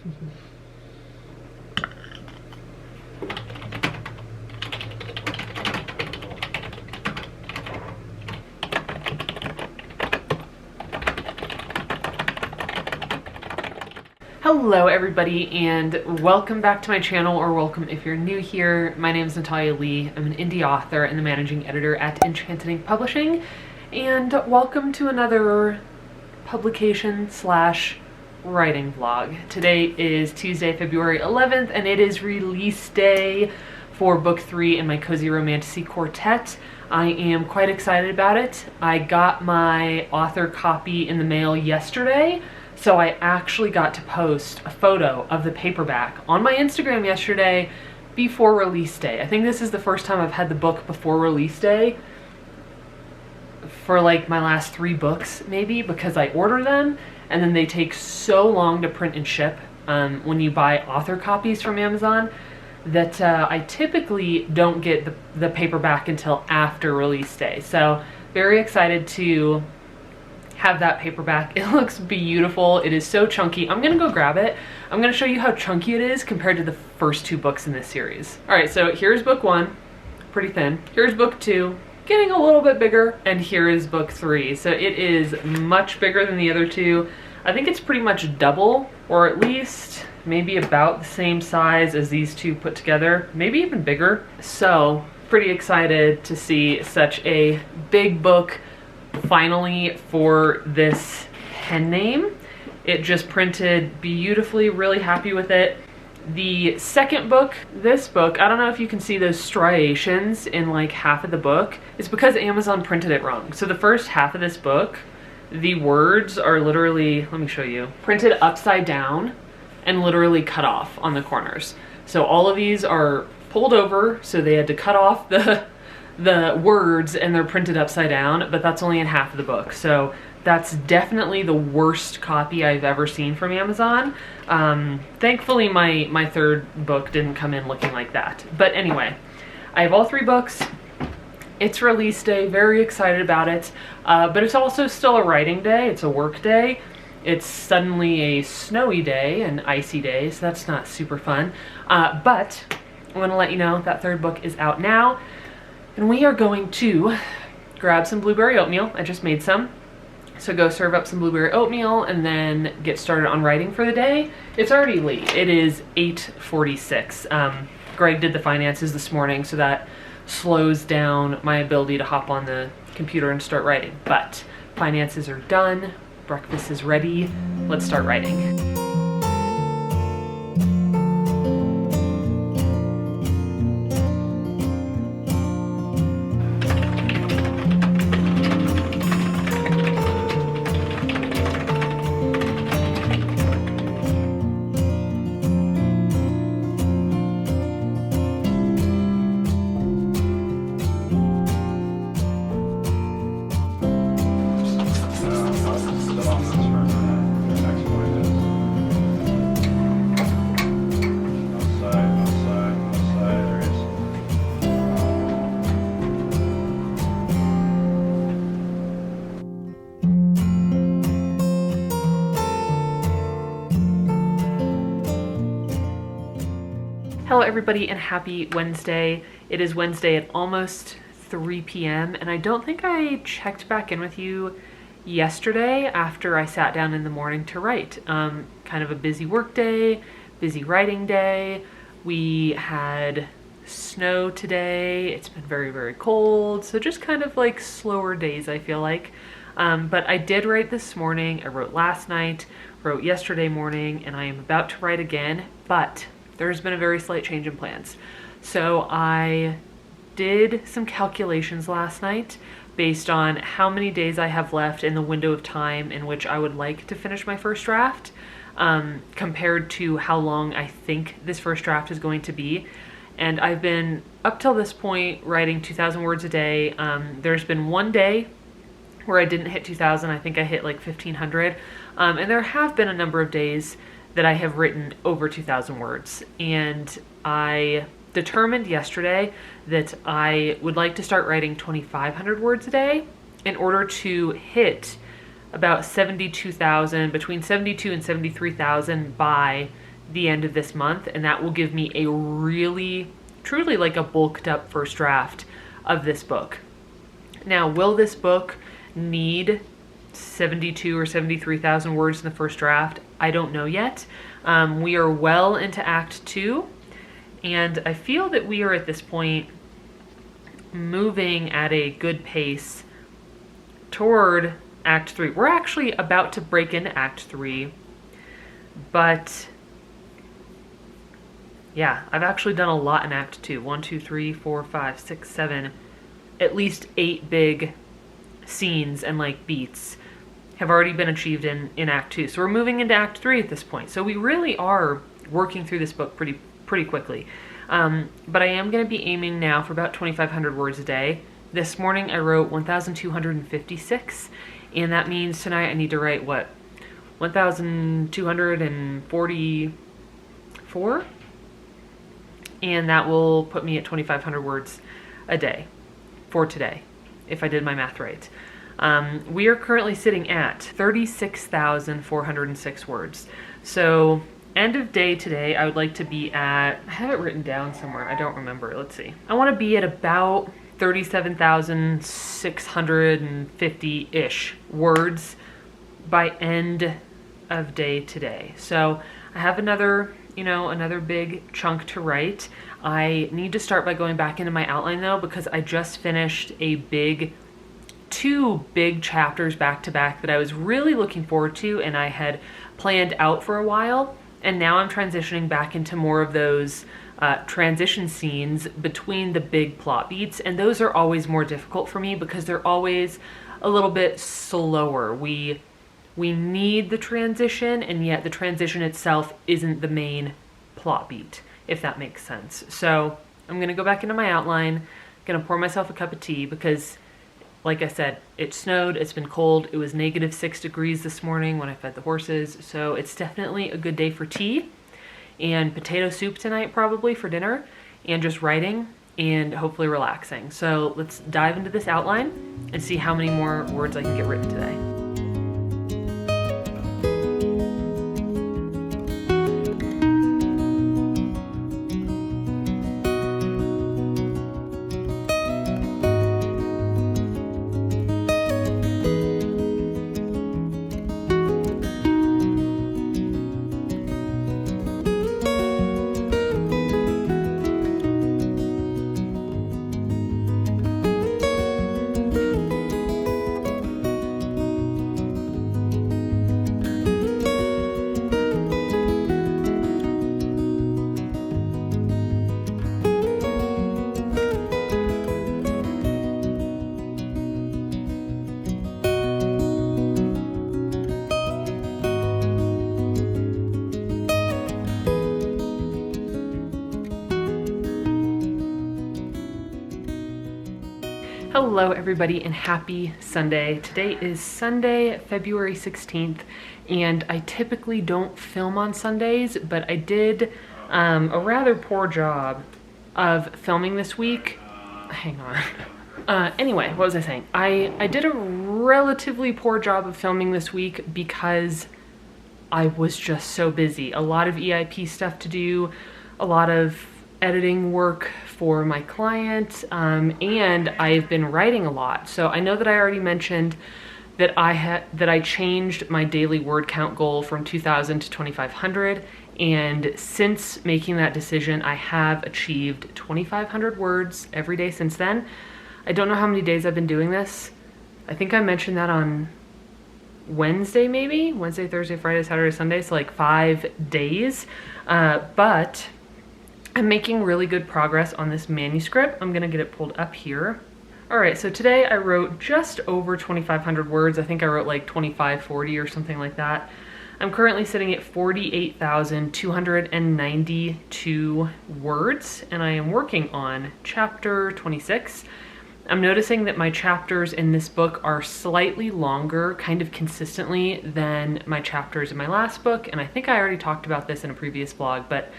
Hello everybody, and welcome back to my channel, or welcome if you're new here. My name is Natalia Leigh. I'm an indie author and the managing editor at Enchanted Ink Publishing, and welcome to another publication slash writing vlog. Today is Tuesday, February 11th, and it is release day for book 3 in my Cozy Romantasy quartet. I am quite excited about it. I got my author copy in the mail yesterday, so I actually got to post a photo of the paperback on my Instagram yesterday before release day. I think this is the first time I've had the book before release day for like my last 3 books maybe, because I order them and then they take so long to print and ship when you buy author copies from Amazon that I typically don't get the paperback until after release day. So very excited to have that paperback. It looks beautiful. It is so chunky. I'm gonna go grab it. I'm gonna show you how chunky it is compared to the first 2 books in this series. All right, so here's book 1, pretty thin. Here's book 2, getting a little bit bigger, and here is book 3. So it is much bigger than the other 2. I think it's pretty much double, or at least maybe about the same size as these 2 put together, maybe even bigger. So pretty excited to see such a big book finally for this pen name. It just printed beautifully, really happy with it. The second book, this book, I don't know if you can see those striations in like half of the book. It's because Amazon printed it wrong. So the first half of this book, the words are literally, let me show you, printed upside down and literally cut off on the corners. So all of these are pulled over, so they had to cut off the words and they're printed upside down, but that's only in half of the book. So that's definitely the worst copy I've ever seen from Amazon. Thankfully my third book didn't come in looking like that. But anyway, I have all 3 books. It's release day, very excited about it. But it's also still a writing day, it's a work day. It's suddenly a snowy day, an icy day, so that's not super fun. But I want to let you know that third book is out now. And we are going to grab some blueberry oatmeal. I just made some. So go serve up some blueberry oatmeal and then get started on writing for the day. It's already late. It is 8:46. Greg did the finances this morning, so that slows down my ability to hop on the computer and start writing. But finances are done. Breakfast is ready. Let's start writing. Hello everybody and happy Wednesday. It is Wednesday at almost 3 p.m. and I don't think I checked back in with you yesterday after I sat down in the morning to write. Kind of a busy work day, busy writing day. We had snow today. It's been very, very cold. So just kind of like slower days, I feel like. But I did write this morning. I wrote last night, wrote yesterday morning, and I am about to write again, but there's been a very slight change in plans. So I did some calculations last night based on how many days I have left in the window of time in which I would like to finish my first draft, compared to how long I think this first draft is going to be. And I've been, up till this point, writing 2,000 words a day. There's been one day where I didn't hit 2,000. I think I hit like 1,500. And there have been a number of days that I have written over 2,000 words. And I determined yesterday that I would like to start writing 2,500 words a day in order to hit about 72,000, between 72 and 73,000 by the end of this month, and that will give me a really, truly like a bulked up first draft of this book. Now, will this book need 72 or 73,000 words in the first draft? I don't know yet. We are well into Act 2, and I feel that we are at this point moving at a good pace toward Act 3. We're actually about to break into Act 3, but yeah, I've actually done a lot in Act 2. 1, 2, 3, 4, 5, 6, 7, at least 8 big scenes and like beats have already been achieved in Act 2. So we're moving into Act 3 at this point. So we really are working through this book pretty quickly. But I am going to be aiming now for about 2,500 words a day. This morning I wrote 1,256, and that means tonight I need to write, what, 1,244? And that will put me at 2,500 words a day for today, if I did my math right. We are currently sitting at 36,406 words. So end of day today, I would like to be at, I have it written down somewhere, I don't remember, let's see. I want to be at about 37,650-ish words by end of day today. So I have another big chunk to write. I need to start by going back into my outline though, because I just finished two big chapters back to back that I was really looking forward to and I had planned out for a while. And now I'm transitioning back into more of those transition scenes between the big plot beats. And those are always more difficult for me because they're always a little bit slower. We need the transition, and yet the transition itself isn't the main plot beat, if that makes sense. So I'm gonna go back into my outline, gonna pour myself a cup of tea because, like I said, it snowed, it's been cold. It was -6 degrees this morning when I fed the horses. So it's definitely a good day for tea and potato soup tonight, probably for dinner, and just writing and hopefully relaxing. So let's dive into this outline and see how many more words I can get written today. Hello everybody and happy Sunday. Today is Sunday, February 16th, and I typically don't film on Sundays, but I did a rather poor job of filming this week. Hang on. Anyway, what was I saying? I did a relatively poor job of filming this week because I was just so busy. A lot of EIP stuff to do, a lot of editing work for my client, and I've been writing a lot. So I know that I already mentioned that I changed my daily word count goal from 2,000 to 2,500, and since making that decision, I have achieved 2,500 words every day since then. I don't know how many days I've been doing this. I think I mentioned that on Wednesday, maybe? Wednesday, Thursday, Friday, Saturday, Sunday, so like 5 days. But I'm making really good progress on this manuscript. I'm gonna get it pulled up here. All right, so today I wrote just over 2,500 words. I think I wrote like 2,540 or something like that. I'm currently sitting at 48,292 words, and I am working on chapter 26. I'm noticing that my chapters in this book are slightly longer, kind of consistently, than my chapters in my last book, and I think I already talked about this in a previous vlog, but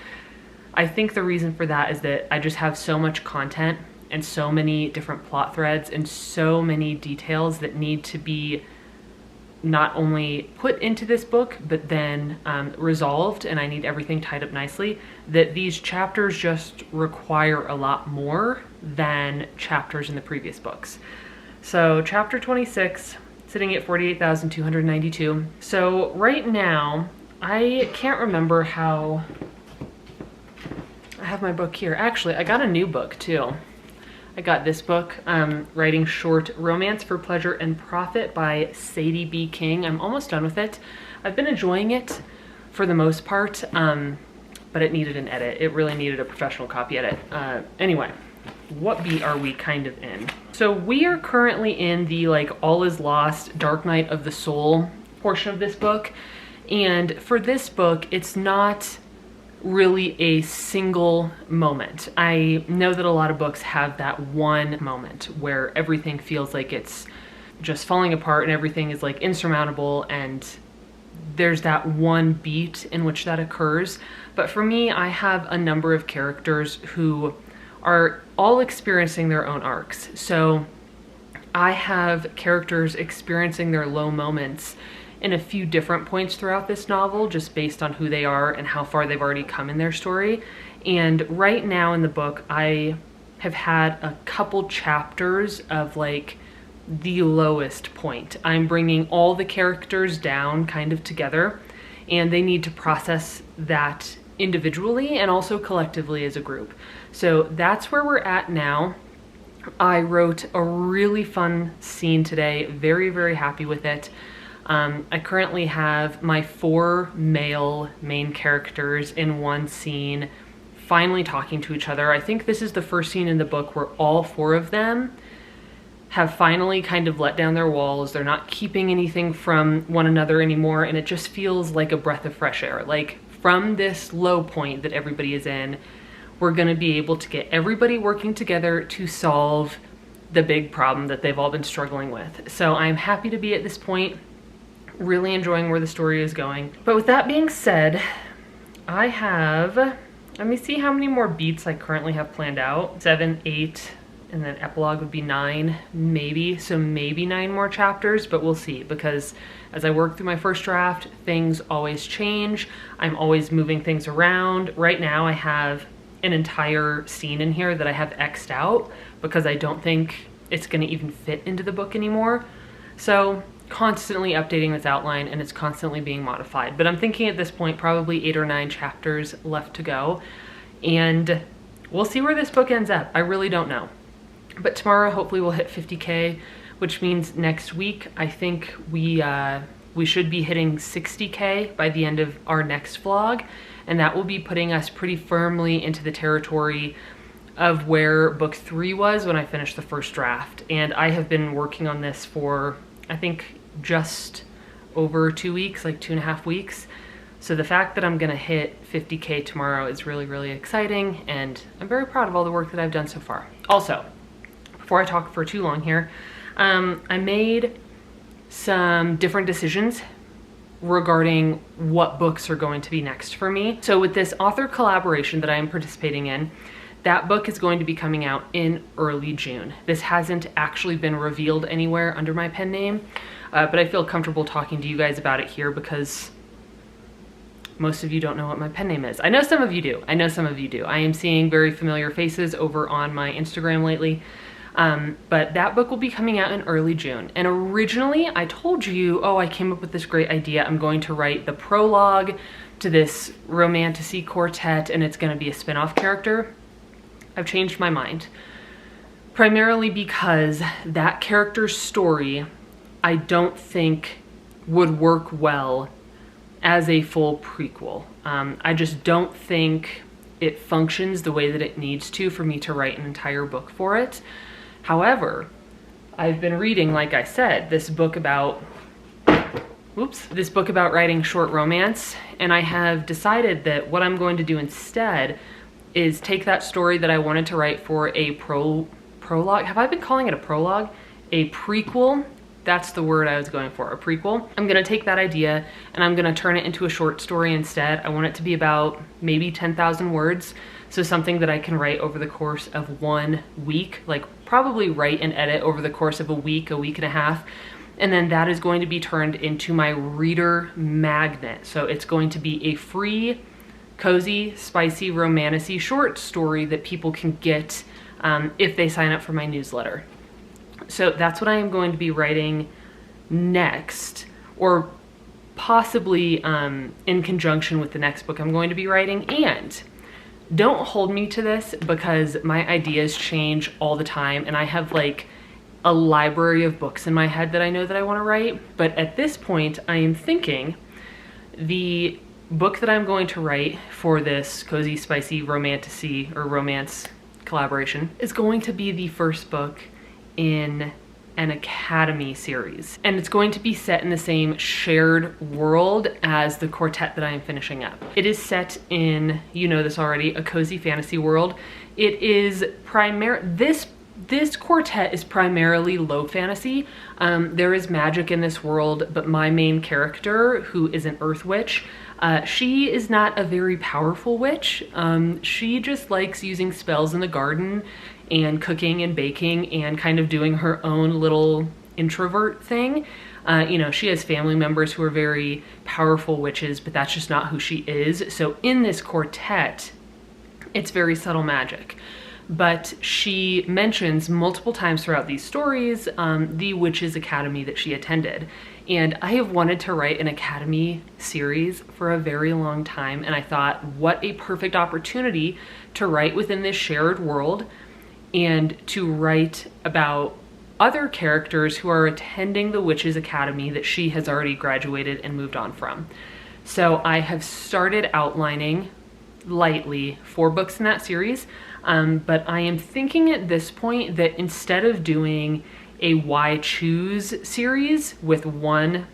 I think the reason for that is that I just have so much content and so many different plot threads and so many details that need to be not only put into this book, but then resolved, and I need everything tied up nicely, that these chapters just require a lot more than chapters in the previous books. So chapter 26, sitting at 48,292. So right now, I can't remember how, I have my book here. Actually, I got a new book too. I got this book, Writing Short Romance for Pleasure and Profit by Sadie B. King. I'm almost done with it. I've been enjoying it for the most part, but it needed an edit. It really needed a professional copy edit. Anyway, what beat are we kind of in? So we are currently in the like all is lost, dark night of the soul portion of this book. And for this book, it's not really a single moment. I know that a lot of books have that one moment where everything feels like it's just falling apart and everything is like insurmountable, and there's that one beat in which that occurs. But for me, I have a number of characters who are all experiencing their own arcs. So I have characters experiencing their low moments in a few different points throughout this novel, just based on who they are and how far they've already come in their story. And right now in the book, I have had a couple chapters of like the lowest point. I'm bringing all the characters down kind of together, and they need to process that individually and also collectively as a group. So that's where we're at now. I wrote a really fun scene today, very, very happy with it. I currently have my 4 male main characters in one scene finally talking to each other. I think this is the first scene in the book where all 4 of them have finally kind of let down their walls. They're not keeping anything from one another anymore, and it just feels like a breath of fresh air. Like from this low point that everybody is in, we're gonna be able to get everybody working together to solve the big problem that they've all been struggling with. So I'm happy to be at this point. Really enjoying where the story is going. But with that being said, I have, let me see how many more beats I currently have planned out. 7, 8, and then epilogue would be 9, maybe. So maybe 9 more chapters, but we'll see, because as I work through my first draft, things always change. I'm always moving things around. Right now I have an entire scene in here that I have X'd out because I don't think it's gonna even fit into the book anymore. So constantly updating this outline, and it's constantly being modified. But I'm thinking at this point probably 8 or 9 chapters left to go, and we'll see where this book ends up. I really don't know. But tomorrow hopefully we'll hit 50K, which means next week I think we should be hitting 60K by the end of our next vlog, and that will be putting us pretty firmly into the territory of where book 3 was when I finished the first draft. And I have been working on this for, I think, just over 2 weeks, like 2.5 weeks. So the fact that I'm gonna hit 50K tomorrow is really, really exciting, and I'm very proud of all the work that I've done so far. Also, before I talk for too long here, I made some different decisions regarding what books are going to be next for me. So with this author collaboration that I am participating in, that book is going to be coming out in early June. This hasn't actually been revealed anywhere under my pen name, but I feel comfortable talking to you guys about it here because most of you don't know what my pen name is. I know some of you do. I know some of you do. I am seeing very familiar faces over on my Instagram lately. But that book will be coming out in early June. And originally I told you, oh, I came up with this great idea. I'm going to write the prologue to this romantasy quartet, and it's going to be a spin-off character. I've changed my mind. Primarily because that character's story, I don't think would work well as a full prequel. I just don't think it functions the way that it needs to for me to write an entire book for it. However, I've been reading, like I said, this book about writing short romance, and I have decided that what I'm going to do instead is take that story that I wanted to write for a prologue. Have I been calling it a prologue? A prequel. That's the word I was going for, a prequel. I'm gonna take that idea and I'm gonna turn it into a short story instead. I want it to be about maybe 10,000 words. So something that I can write over the course of 1 week, like probably write and edit over the course of a week and a half. And then that is going to be turned into my reader magnet. So it's going to be a free, cozy, spicy, romantic-y short story that people can get if they sign up for my newsletter. So that's what I am going to be writing next, or possibly in conjunction with the next book I'm going to be writing. And don't hold me to this, because my ideas change all the time, and I have like a library of books in my head that I know that I want to write. But at this point, I am thinking the book that I'm going to write for this cozy, spicy, romantic-y or romance collaboration is going to be the first book in an Academy series. And it's going to be set in the same shared world as the quartet that I am finishing up. It is set in, you know this already, a cozy fantasy world. It is this quartet is primarily low fantasy. There is magic in this world, but my main character, who is an earth witch, she is not a very powerful witch. She just likes using spells in the garden and cooking and baking and kind of doing her own little introvert thing. You know, she has family members who are very powerful witches, but that's just not who she is. So in this quartet, it's very subtle magic. But she mentions multiple times throughout these stories the Witches Academy that she attended. And I have wanted to write an Academy series for a very long time, and I thought, what a perfect opportunity to write within this shared world and to write about other characters who are attending the Witches Academy that she has already graduated and moved on from. So I have started outlining lightly 4 books in that series, but I am thinking at this point that instead of doing a Why Choose series with one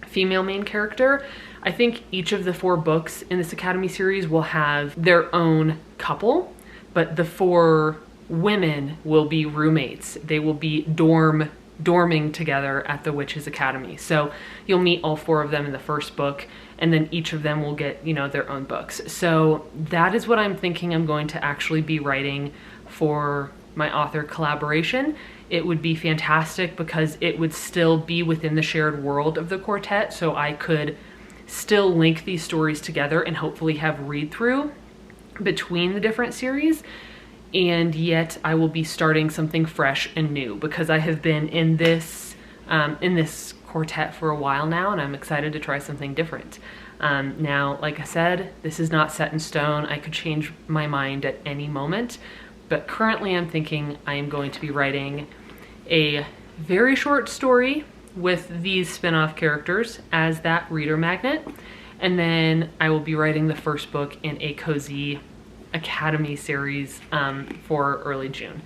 female main character, I think each of the 4 books in this Academy series will have their own couple, but the 4 women will be roommates. They will be dorming together at the Witches Academy. So you'll meet all 4 of them in the first book, and then each of them will get, you know, their own books. So that is what I'm thinking I'm going to actually be writing for my author collaboration. It would be fantastic because it would still be within the shared world of the quartet, so I could still link these stories together and hopefully have read through between the different series. And yet I will be starting something fresh and new, because I have been in this quartet for a while now, and I'm excited to try something different. Now, like I said, this is not set in stone. I could change my mind at any moment, but currently I'm thinking I am going to be writing a very short story with these spin-off characters as that reader magnet, and then I will be writing the first book in a cozy Academy series for early June.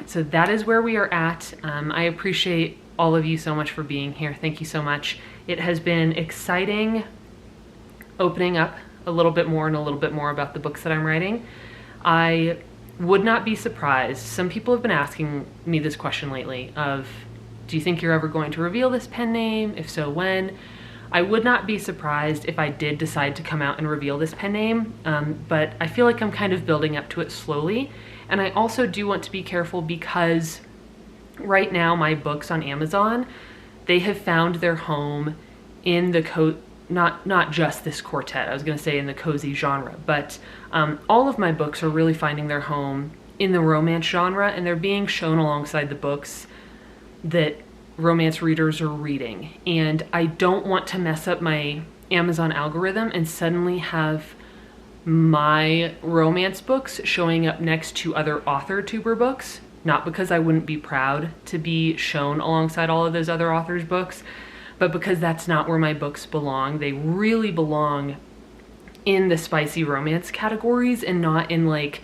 So that is where we are at. I appreciate all of you so much for being here. Thank you so much. It has been exciting opening up a little bit more and a little bit more about the books that I'm writing. I would not be surprised. Some people have been asking me this question lately of, do you think you're ever going to reveal this pen name? If so, when? I would not be surprised if I did decide to come out and reveal this pen name, but I feel like I'm kind of building up to it slowly. And I also do want to be careful because right now my books on Amazon, they have found their home in the not just this quartet, I was gonna say in the cozy genre, but all of my books are really finding their home in the romance genre, and they're being shown alongside the books that romance readers are reading. And I don't want to mess up my Amazon algorithm and suddenly have my romance books showing up next to other authortuber books, not because I wouldn't be proud to be shown alongside all of those other authors' books, but because that's not where my books belong. They really belong in the spicy romance categories and not in like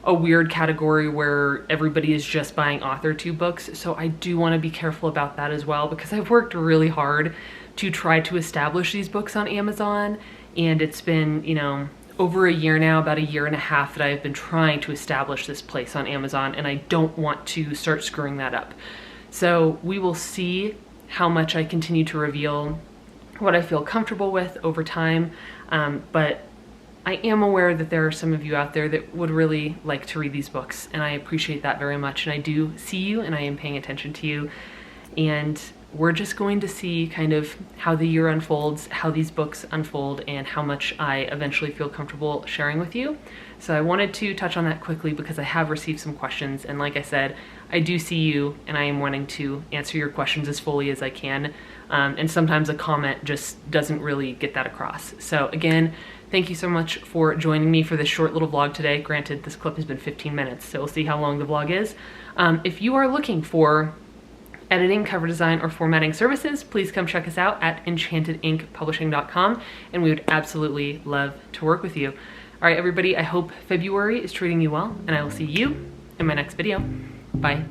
a weird category where everybody is just buying authortube books. So I do want to be careful about that as well, because I've worked really hard to try to establish these books on Amazon, and it's been, you know, over a year now, about a year and a half, that I've been trying to establish this place on Amazon, and I don't want to start screwing that up. So we will see how much I continue to reveal what I feel comfortable with over time, but I am aware that there are some of you out there that would really like to read these books, and I appreciate that very much, and I do see you and I am paying attention to you. And we're just going to see kind of how the year unfolds, how these books unfold, and how much I eventually feel comfortable sharing with you. So I wanted to touch on that quickly because I have received some questions, and like I said, I do see you and I am wanting to answer your questions as fully as I can. And sometimes a comment just doesn't really get that across. So again, thank you so much for joining me for this short little vlog today. Granted, this clip has been 15 minutes, so we'll see how long the vlog is. If you are looking for editing, cover design, or formatting services, please come check us out at enchantedinkpublishing.com, and we would absolutely love to work with you. All right, everybody, I hope February is treating you well, and I will see you in my next video. Bye.